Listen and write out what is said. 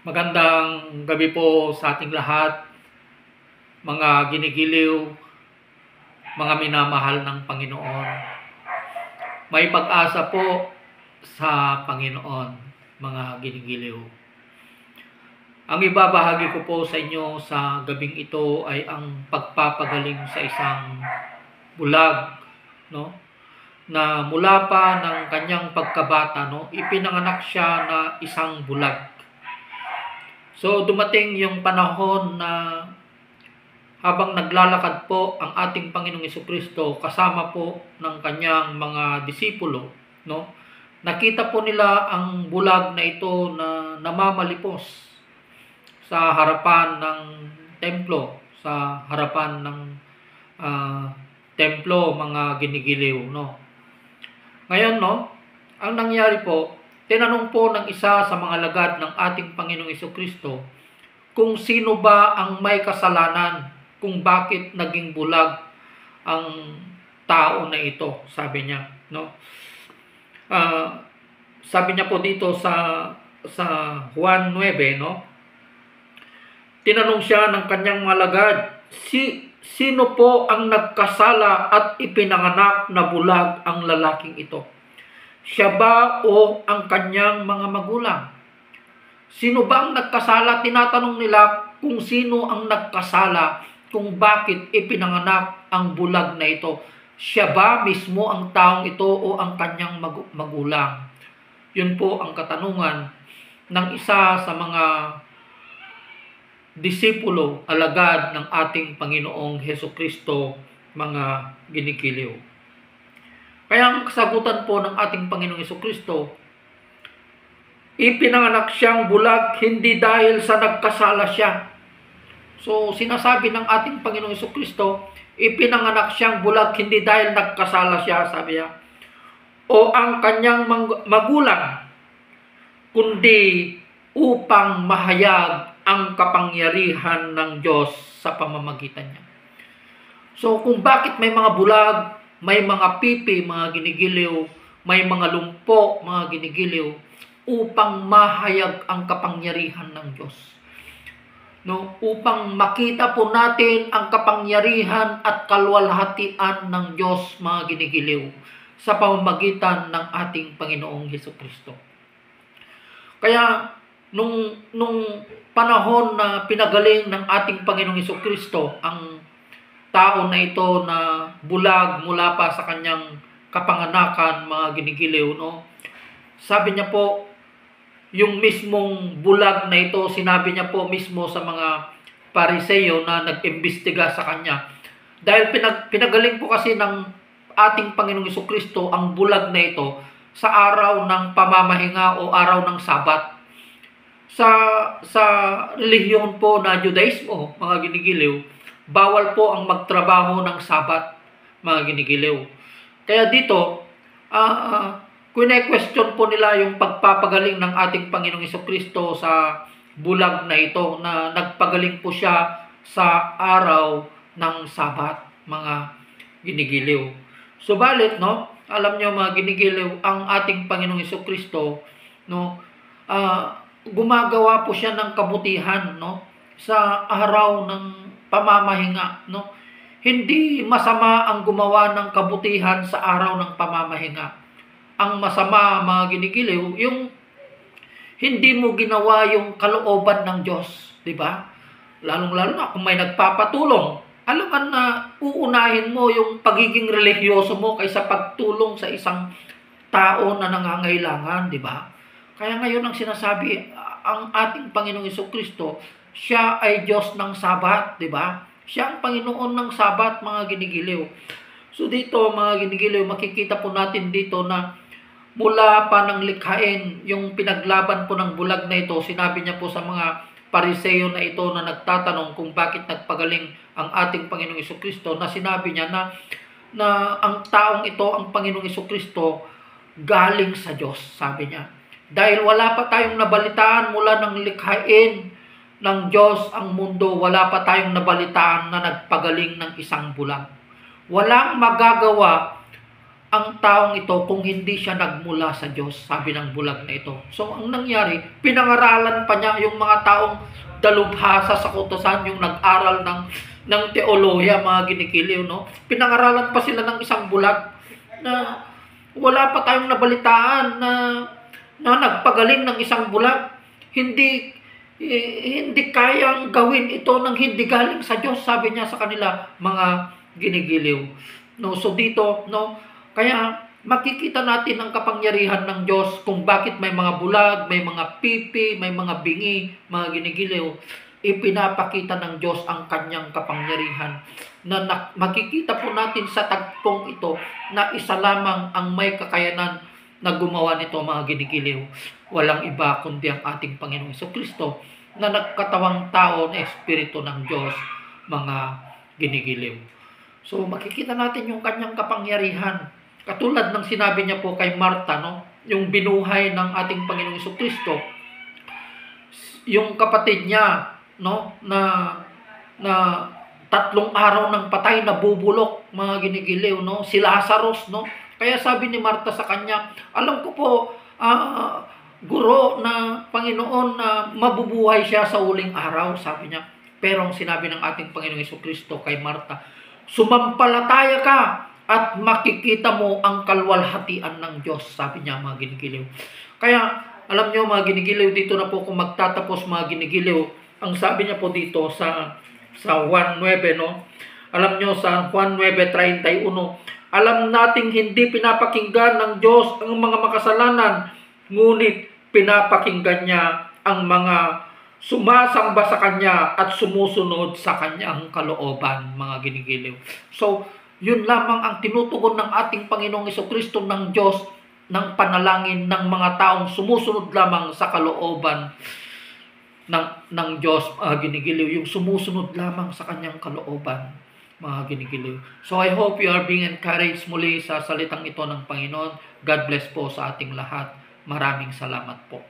Magandang gabi po sa ating lahat, mga ginigiliw, mga minamahal ng Panginoon. May pag-asa po sa Panginoon, mga ginigiliw. Ang ibabahagi ko po sa inyo sa gabing ito ay ang pagpapagaling sa isang bulag, no? Na mula pa ng kanyang pagkabata, no, ipinanganak siya na isang bulag. So dumating yung panahon na habang naglalakad po ang ating Panginoong Jesucristo kasama po ng kanyang mga disipulo, no? Nakita po nila ang bulag na ito na namamalipos sa harapan ng templo, sa harapan ng templo, mga ginigiliw, no? Ngayon, no, ang nangyari po, tinanong po ng isa sa mga lagad ng ating Panginoong Jesucristo kung sino ba ang may kasalanan, kung bakit naging bulag ang tao na ito, sabi niya, no? Sabi niya po dito sa Juan 9, no? Tinanong siya ng kanyang mga lagad, sino po ang nagkasala at ipinanganak na bulag ang lalaking ito? Siya ba o ang kanyang mga magulang? Sino ba ang nagkasala? Tinatanong nila kung sino ang nagkasala, kung bakit ipinanganak ang bulag na ito. Siya ba mismo ang taong ito o ang kanyang magulang? Yun po ang katanungan ng isa sa mga disipulo, alagad ng ating Panginoong Hesukristo, mga ginigiliw. Kaya ang kasagutan po ng ating Panginoong Hesukristo, ipinanganak siyang bulag hindi dahil sa nagkasala siya. So sinasabi ng ating Panginoong Hesukristo, ipinanganak siyang bulag hindi dahil nagkasala siya, sabi niya, o ang kanyang magulang, kundi upang mahayag ang kapangyarihan ng Diyos sa pamamagitan niya. So kung bakit may mga bulag, may mga pipi, mga ginigiliw, may mga lumpo, mga ginigiliw, upang mahayag ang kapangyarihan ng Diyos. No, upang makita po natin ang kapangyarihan at kaluwalhatian ng Diyos, mga ginigiliw, sa pamamagitan ng ating Panginoong Hesukristo. Kaya nung panahon na pinagaling ng ating Panginoong Hesukristo ang tao na ito na bulag mula pa sa kanyang kapanganakan, mga ginigiliw, no? Sabi niya po, yung mismong bulag na ito, sinabi niya po mismo sa mga Pariseo na nag-imbestiga sa kanya. Dahil pinagaling po kasi ng ating Panginoong Hesukristo ang bulag na ito sa araw ng pamamahinga o araw ng Sabat. Sa relihiyon po na Judaismo, mga ginigiliw, bawal po ang magtrabaho ng Sabat, mga ginigiliw. Kaya dito, kune-question po nila yung pagpapagaling ng ating Panginoong Hesukristo sa bulag na ito, na nagpagaling po siya sa araw ng Sabat, mga ginigiliw. Subalit, no, alam niyo mga ginigiliw, ang ating Panginoong Hesukristo, no, gumagawa po siya ng kabutihan, no, sa araw ng pamamahinga, no. Hindi masama ang gumawa ng kabutihan sa araw ng pamamahinga. Ang masama, mga ginigiliw, yung hindi mo ginawa yung kalooban ng Diyos, di ba? Lalong-lalo na kung may nagpapatulong. Alam ka na uunahin mo yung pagiging religyoso mo kaysa pagtulong sa isang tao na nangangailangan, di ba? Kaya ngayon ang sinasabi, ang ating Panginoong Hesukristo, siya ay Diyos ng Sabat, di ba? Siya ang Panginoon ng Sabat, mga ginigiliw. So dito, mga ginigiliw, makikita po natin dito na mula pa ng likhain, yung pinaglaban po ng bulag na ito, sinabi niya po sa mga Pariseo na ito na nagtatanong kung bakit nagpagaling ang ating Panginoong Hesukristo, na sinabi niya na ang taong ito, ang Panginoong Hesukristo, galing sa Diyos, sabi niya. Dahil wala pa tayong nabalitaan mula ng likhain ng Diyos ang mundo, wala pa tayong nabalitaan na nagpagaling ng isang bulag. Walang magagawa ang taong ito kung hindi siya nagmula sa Diyos, sabi ng bulag na ito. So, ang nangyari, pinangaralan pa niya yung mga taong dalubhasa sa kautusan, yung nag-aral ng teolohiya, mga ginikiliw, no? Pinangaralan pa sila ng isang bulag na wala pa tayong nabalitaan na nagpagaling ng isang bulag. Hindi kayang gawin ito ng hindi galing sa Diyos, sabi niya sa kanila, mga ginigiliw. No, so dito, no, kaya makikita natin ang kapangyarihan ng Diyos kung bakit may mga bulag, may mga pipi, may mga bingi, mga ginigiliw. Ipinapakita ng Diyos ang kanyang kapangyarihan na makikita po natin sa tagpong ito na isa lamang ang may kakayanan na gumawa nito, mga ginigiliw. Walang iba kundi ang ating Panginoong Jesucristo na nagkatawang tao na Espiritu ng Diyos, mga ginigiliw. So makikita natin yung kanyang kapangyarihan. Katulad ng sinabi niya po kay Marta, no? Yung binuhay ng ating Panginoong Jesucristo. Yung kapatid niya, no, na 3 araw ng patay na bubulok, mga ginigiliw, no? Si Lazarus, no? Kaya sabi ni Marta sa kanya, alam ko po, Guro, na Panginoon, na mabubuhay siya sa huling araw, sabi niya. Pero ang sinabi ng ating Panginoong Jesucristo kay Marta, sumampalataya ka at makikita mo ang kalwalhatian ng Diyos, sabi niya, mga ginigiliw. Kaya, alam niyo, mga ginigiliw, dito na po kung magtatapos, mga ginigiliw, ang sabi niya po dito sa Juan 9, no? Alam niyo, sa Juan 9:31, alam nating hindi pinapakinggan ng Diyos ang mga makasalanan, ngunit pinapakinggan niya ang mga sumasamba sa Kanya at sumusunod sa Kanyang kalooban, mga ginigiliw. So, yun lamang ang tinutugon ng ating Panginoong Jesucristo ng Diyos, ng panalangin ng mga taong sumusunod lamang sa kalooban ng Diyos, mga ginigiliw. Yung sumusunod lamang sa Kanyang kalooban, mga ginigiliw. So I hope you are being encouraged muli sa salitang ito ng Panginoon. God bless po sa ating lahat. Maraming salamat po.